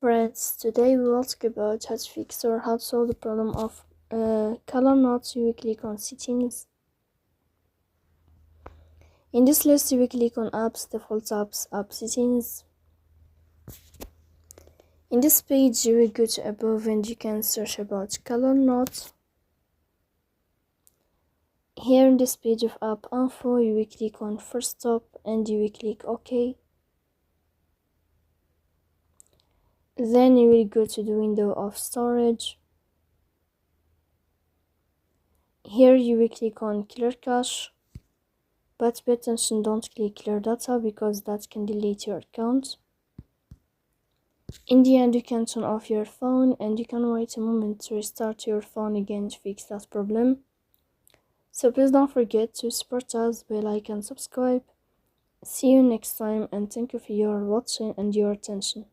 Friends, today we will talk about how to fix or how to solve the problem of ColorNote. You will click on settings. In this list, you will click on apps, default apps, app settings. In this page, you will go to above and you can search about ColorNote. Here in this page of app info, you will click on first stop and you will click OK. Then you will go to the window of storage. Here you will click on clear cache, but pay attention, don't click clear data because that can delete your account. In the end, you can turn off your phone and you can wait a moment to restart your phone again to fix that problem. So please don't forget to support us by like and subscribe. See you next time and thank you for your watching and your attention.